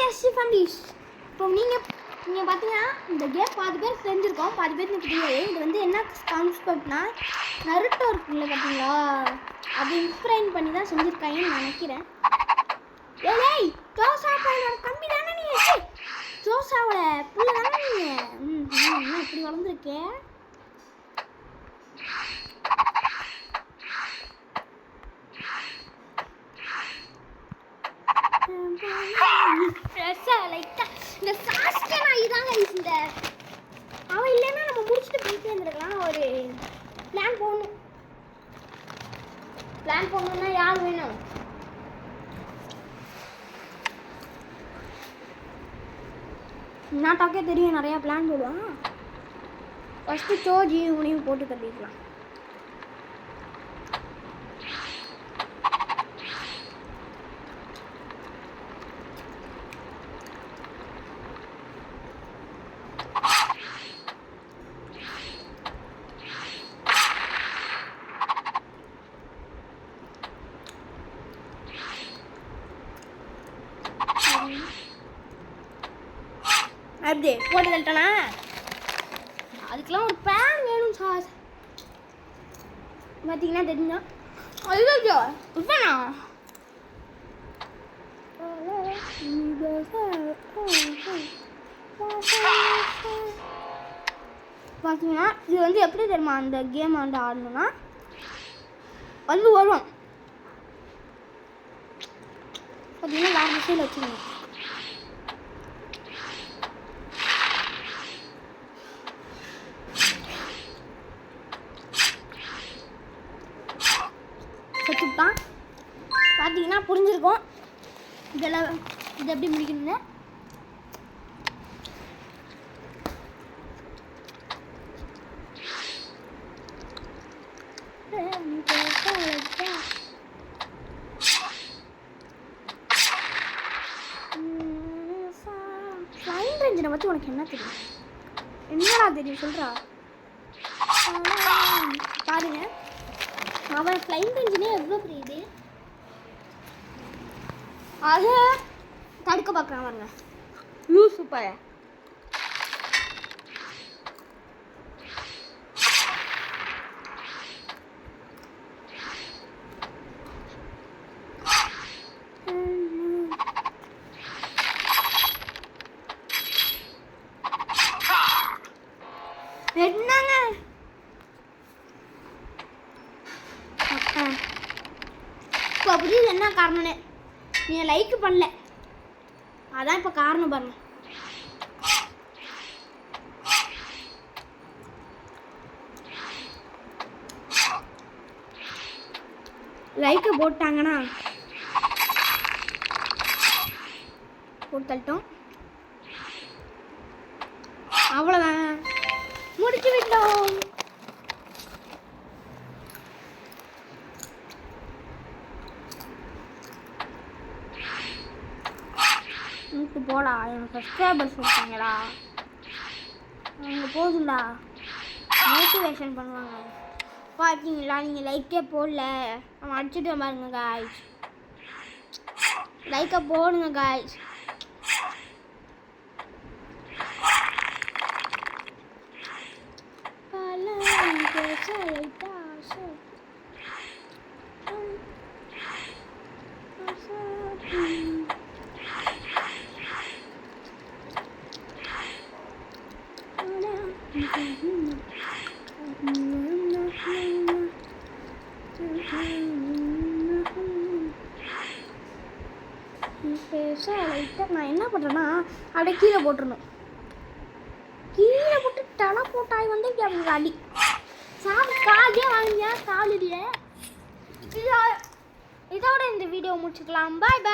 SC families, இப்போ நீங்கள் பார்த்தீங்கன்னா இந்த கேம் பாதி பேர் செஞ்சுருக்கோம், பாதி பேர் எனக்கு தெரியாது. இது வந்து என்ன கான்செப்ட்னா நருட்டோ இருக்குல்ல பார்த்தீங்களா, அது இன்ஸ்பைர் பண்ணி தான் செஞ்சுருக்காங்கன்னு நினைக்கிறேன். ஏய் ஜோசாவோட கம்பி தானே நீ? ஜோசாவோட புள்ள தானே நீ? இப்படி வளர்ந்துருக்கேன். இந்த சாஸ்கே நாய் தாங்க இந்த அவன் இல்லைன்னா நம்ம முடிச்சுட்டு போயிட்டே இருந்திருக்கலாம். ஒரு பிளான் போடணும்னா யார் வேணும்? நாட்டாக்கே தெரியும், நிறையா பிளான் போடுவான். ஃபஸ்ட்டு சோஜி உனையும் போட்டு தள்ளிக்கலாம். அப்படி போட்டு தள்ளிட்டனா? அதுக்கெல்லாம் ஒரு பேன் வேணும் சார். பார்த்தீங்கன்னா தெரிஞ்சா ஐயோ இப்பண்ணா பார்த்தீங்கன்னா இது வந்து எப்படி தெரியுமா? அந்த கேம் வந்து ஆடணும்னா வந்து வரும் பார்த்தீங்கன்னா வேறு விஷயம் வச்சுக்கணும். செத்துட்டான். பார்த்தீங்கன்னா புரிஞ்சிருக்கும் இதெல்லாம் இது எப்படி முடிக்கணும்னு. ஃப்ளைங் ரேஞ்சரை பற்றி உனக்கு என்ன தெரியும்? என்னடா தெரியும் சொல்கிறா? பாருங்க அவன் ஃப்ளைங் ரேஞ்சனே எவ்வளோ பெரிய இது, அதை தடுக்க பார்க்குறான் பாருங்க லூசு பய. என்னங்க இப்போ புரியுது என்ன காரணம்னு. நீ லைக் பண்ணல, அதான் இப்போ காரணம் பாருங்க. லைக்கை போட்டாங்கன்னா போட்டு தள்ளிட்டோம், அவ்வளோதான், முடிச்சு விட்டோம். எனக்கு போடா, எனக்கு சப்ஸ்கிரைபர்ஸ் இருக்காங்கடா, அவங்க போதும்டா மோட்டிவேஷன் பண்ணுவாங்க. பார்த்தீங்களா நீங்கள் லைக்கே போடல, அவன் அடிச்சுட்டு பாருங்க காய்ஸ். லைக்கை போடுங்க காய்ஸ். நான் என்ன பண்ணுறேன்னா அப்படியே கீழே போட்டுருணும். கீழே போட்டு டனா போட்டாய் வந்து அவங்க அடி சாப்பிட்டு காஜே வாங்கியா காலில். இதோட இந்த வீடியோ முடிச்சுக்கலாம். பாய் பாய்.